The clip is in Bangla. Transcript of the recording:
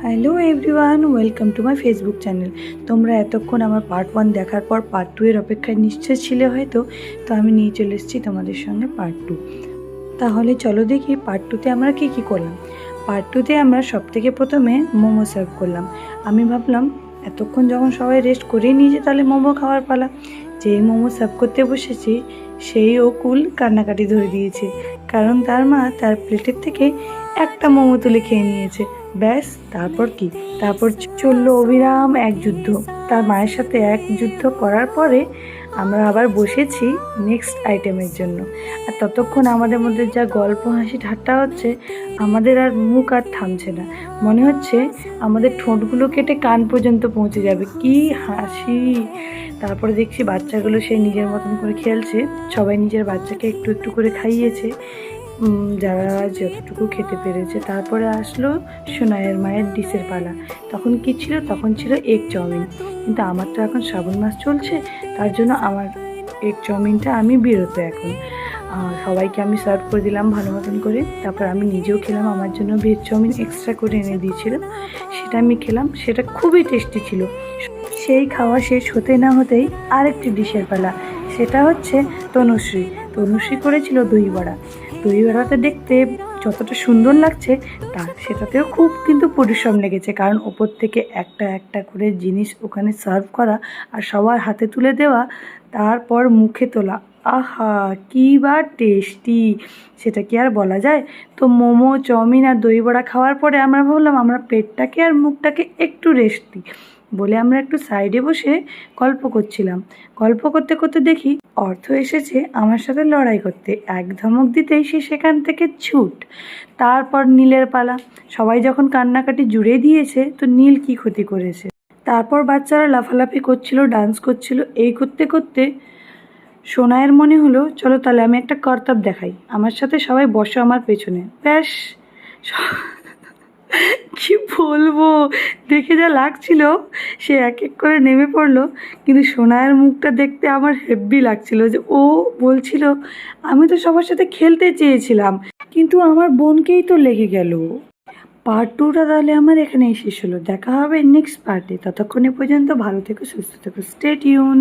Hello everyone, welcome to my Facebook channel. তোমরা এতক্ষণ আমার পার্ট 1 দেখার পর পার্ট 2 এর অপেক্ষায় নিশ্চয় ছিলে হয়তো। তো আমি নিয়ে চলে এসেছি তোমাদের সঙ্গে পার্ট 2। তাহলে চলো দেখি পার্ট 2তে আমরা কী করলাম। পার্ট 2তে আমরা সবথেকে প্রথমে মোমো সার্ভ করলাম। আমি ভাবলাম এতক্ষণ যখন সবাই রেস্ট করেই নিয়েছে তাহলে মোমো খাওয়ার পালা। যেই মোমো সার্ভ করতে বসেছি সেই অকুল কান্নাকাটি ধরে দিয়েছে, কারণ তার মা তার প্লেটের থেকে একটা মোমো তুলে খেয়ে নিয়েছে। ব্যাস, তারপর চললো অবিরাম এক যুদ্ধ। তার মায়ের সাথে এক যুদ্ধ করার পরে আমরা আবার বসেছি নেক্সট আইটেমের জন্য। আর ততক্ষণ আমাদের মধ্যে যা গল্প হাসি ঠাট্টা হচ্ছে, আমাদের আর মুখ আর থামছে না। মনে হচ্ছে আমাদের ঠোঁটগুলো কেটে কান পর্যন্ত পৌঁছে যাবে, কি হাসি। তারপরে দেখছি বাচ্চাগুলো সে নিজের মতন করে খেলছে। সবাই নিজের বাচ্চাকে একটু একটু করে খাইয়েছে, যারা যতটুকু খেতে পেরেছে। তারপরে আসলো সোনাইয়ের মায়ের ডিশের পালা। তখন কি ছিল? তখন ছিল এগ চাউমিন। কিন্তু আমার তো এখন শ্রাবণ মাস চলছে, তার জন্য আমার এগ চাউমিনটা আমি বিরত এখন। সবাইকে আমি সার্ভ করে দিলাম ভালো মতন করে। তারপর আমি নিজেও খেলাম, আমার জন্য ভেজ চাউমিন এক্সট্রা করে এনে দিয়েছিল, সেটা আমি খেলাম। সেটা খুবই টেস্টি ছিল। সেই খাওয়া শেষ হতে না হতেই আরেকটি ডিশের পালা, সেটা হচ্ছে তনুশ্রী করেছিল দই বড়া। দই বড়াটা দেখতে যতটা সুন্দর লাগছে, সেটাতেও খুব কিন্তু পরিশ্রম লেগেছে, কারণ ওপর থেকে একটা একটা করে জিনিস ওখানে সার্ভ করা আর সবার হাতে তুলে দেওয়া, তারপর মুখে তোলা। আহা, কী বা টেস্টি, সেটা কি আর বলা যায়? তো মোমো, চাউমিন আর দই বড়া খাওয়ার পরে আমরা ভাবলাম আমরা পেটটাকে আর মুখটাকে একটু রেস্ট দিই বলে আমরা একটু সাইডে বসে গল্প করছিলাম। গল্প করতে করতে দেখি অর্থ এসেছে আমার সাথে লড়াই করতে। এক ধমক দিতেই সে সেখান থেকে ছুট। তারপর নীলের পালা। সবাই যখন কান্নাকাটি জুড়ে দিয়েছে, তো নীল কি ক্ষতি করেছে? তারপর বাচ্চারা লাফালাফি করছিল, ডান্স করছিল। এই করতে করতে সোনাইয়ের মনে হলো, চলো তাহলে আমি একটা কর্তব্য দেখাই, আমার সাথে সবাই বসো আমার পেছনে। ব্যাস, কি বলবো, দেখে যা লাগছিল, সে এক এক করে নেমে পড়লো। কিন্তু সোনাইয়ের মুখটা দেখতে আমার হেব্বি লাগছিল, যে ও বলছিল আমি তো সবার সাথে খেলতে চেয়েছিলাম, কিন্তু আমার বোনকেই তো লেগে গেল। পার্ট 2টা তাহলে আমার এখানেই শেষ হলো। দেখা হবে নেক্সট পার্টে। ততক্ষণে পর্যন্ত ভালো থেকো, সুস্থ থেকো, স্টে টিউন।